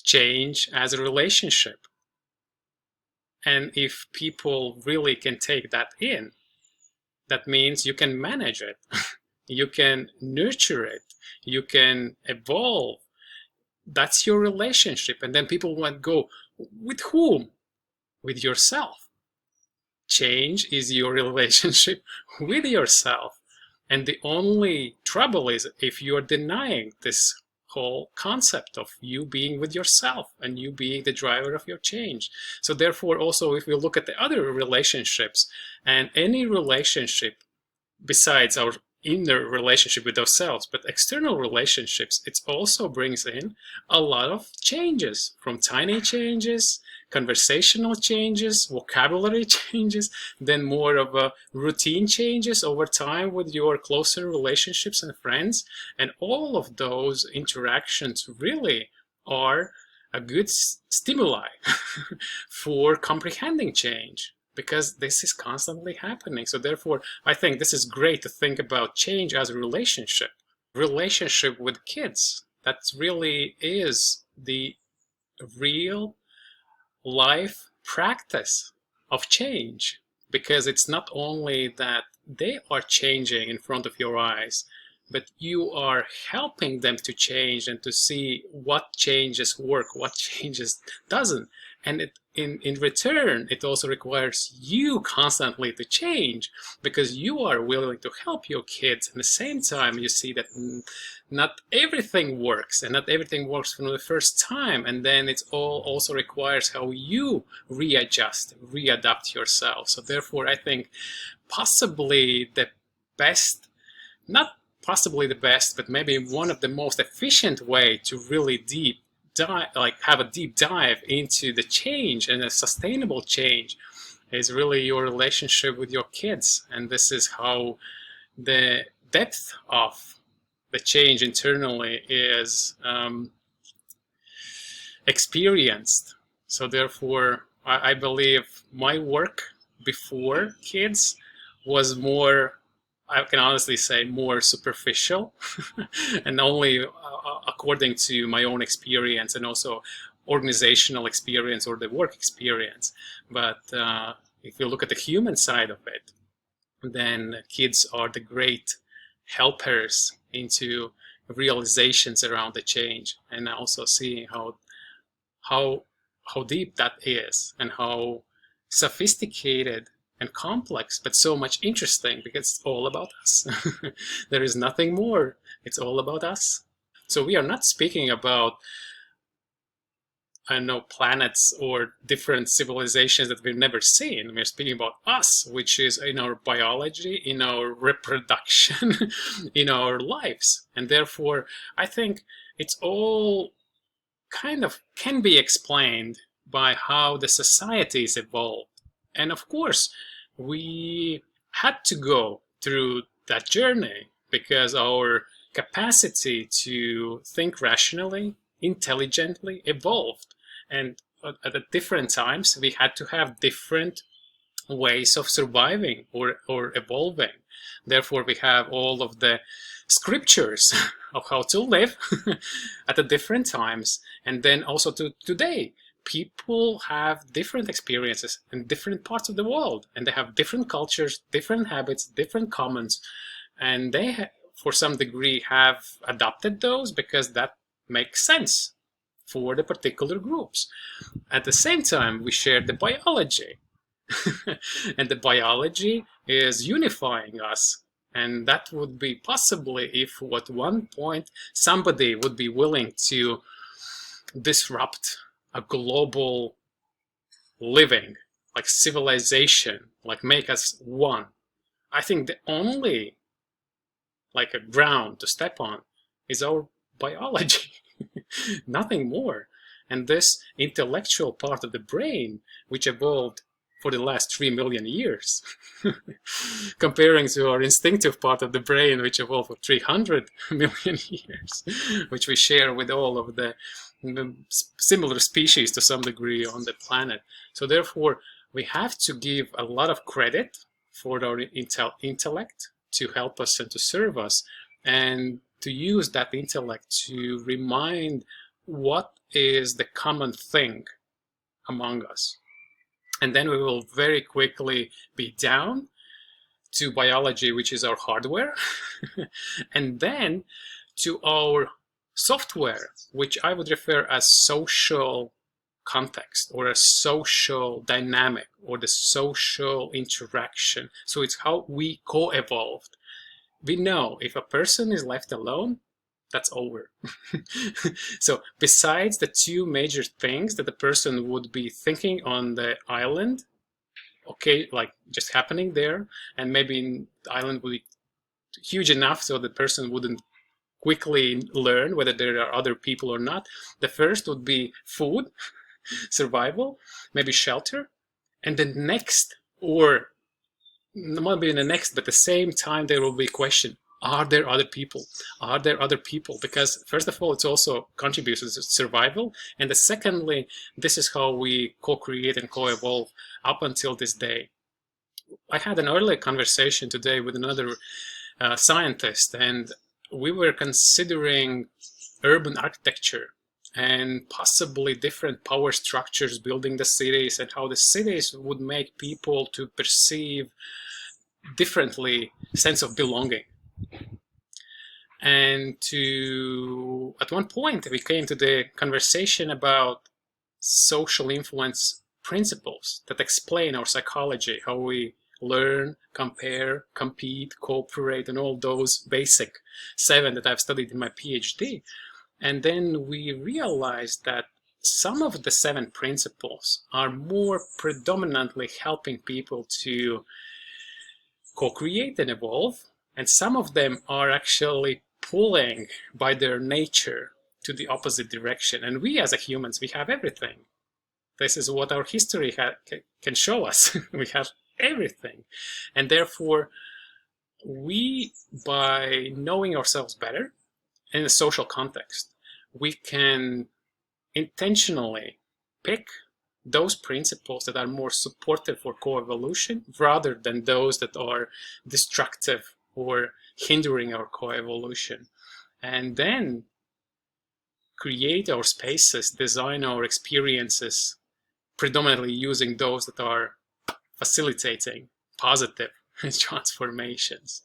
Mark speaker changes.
Speaker 1: change as a relationship. And if people really can take that in, that means you can manage it, you can nurture it, you can evolve. That's your relationship. And then people might go, with whom? With yourself. Change is your relationship with yourself. And the only trouble is if you're denying this whole concept of you being with yourself and you being the driver of your change. So therefore, also, if we look at the other relationships, and any relationship besides our inner relationship with ourselves, but external relationships, it also brings in a lot of changes, from tiny changes, conversational changes, vocabulary changes, then more of a routine changes over time with your closer relationships and friends. And all of those interactions really are a good stimuli for comprehending change, because this is constantly happening. So therefore, I think this is great to think about change as a relationship with kids. That really is the real life practice of change, because it's not only that they are changing in front of your eyes, but you are helping them to change and to see what changes work, what changes doesn't. And in return, it also requires you constantly to change, because you are willing to help your kids. At the same time, you see that not everything works, and not everything works from the first time. And then it all also requires how you readjust, readapt yourself. So therefore, I think possibly the best, not possibly the best, but maybe one of the most efficient way to really have a deep dive into the change and a sustainable change is really your relationship with your kids. And this is how the depth of the change internally is experienced. So therefore, I believe my work before kids was more, I can honestly say, more superficial and only according to my own experience and also organizational experience or the work experience. But if you look at the human side of it, then kids are the great helpers into realizations around the change, and also seeing how deep that is and how sophisticated and complex, but so much interesting, because it's all about us. There is nothing more. It's all about us. So we are not speaking about, I don't know, planets or different civilizations that we've never seen. We're speaking about us, which is in our biology, in our reproduction, in our lives. And therefore, I think it's all kind of can be explained by how the societies evolved. And of course, we had to go through that journey because our capacity to think rationally, intelligently evolved. And at different times, we had to have different ways of surviving or evolving. Therefore, we have all of the scriptures of how to live at the different times. And then also to today, people have different experiences in different parts of the world, and they have different cultures, different habits, different commons, and they for some degree have adopted those because that makes sense for the particular groups. At the same time, we share the biology and the biology is unifying us. And that would be possibly if at one point somebody would be willing to disrupt a global living, like civilization, like make us one. I think the only like a ground to step on is our biology, nothing more. And this intellectual part of the brain, which evolved for the last 3 million years, comparing to our instinctive part of the brain, which evolved for 300 million years, which we share with all of the similar species to some degree on the planet. So therefore, we have to give a lot of credit for our intellect to help us and to serve us, and to use that intellect to remind what is the common thing among us. And then we will very quickly be down to biology, which is our hardware, and then to our software, which I would refer as social context or a social dynamic or the social interaction. So it's how we co-evolved. We know if a person is left alone, that's over. So besides the two major things that the person would be thinking on the island, okay, like just happening there, and maybe the island would be huge enough so the person wouldn't quickly learn whether there are other people or not. The first would be food, survival, maybe shelter, and the next, or not be in the next, but the same time there will be a question: are there other people? Are there other people? Because first of all, it's also contributes to survival, and secondly, this is how we co-create and co-evolve up until this day. I had an earlier conversation today with another scientist, and we were considering urban architecture and possibly different power structures building the cities, and how the cities would make people to perceive differently sense of belonging. And at one point we came to the conversation about social influence principles that explain our psychology, how we learn, compare, compete, cooperate, and all those basic 7 that I've studied in my PhD. And then we realized that some of the 7 principles are more predominantly helping people to co-create and evolve, and some of them are actually pulling by their nature to the opposite direction. And we as humans, we have everything. This is what our history can show us. We have everything. And therefore, we, by knowing ourselves better in a social context, we can intentionally pick those principles that are more supportive for co-evolution rather than those that are destructive or hindering our co-evolution. And then create our spaces, design our experiences, predominantly using those that are facilitating positive transformations.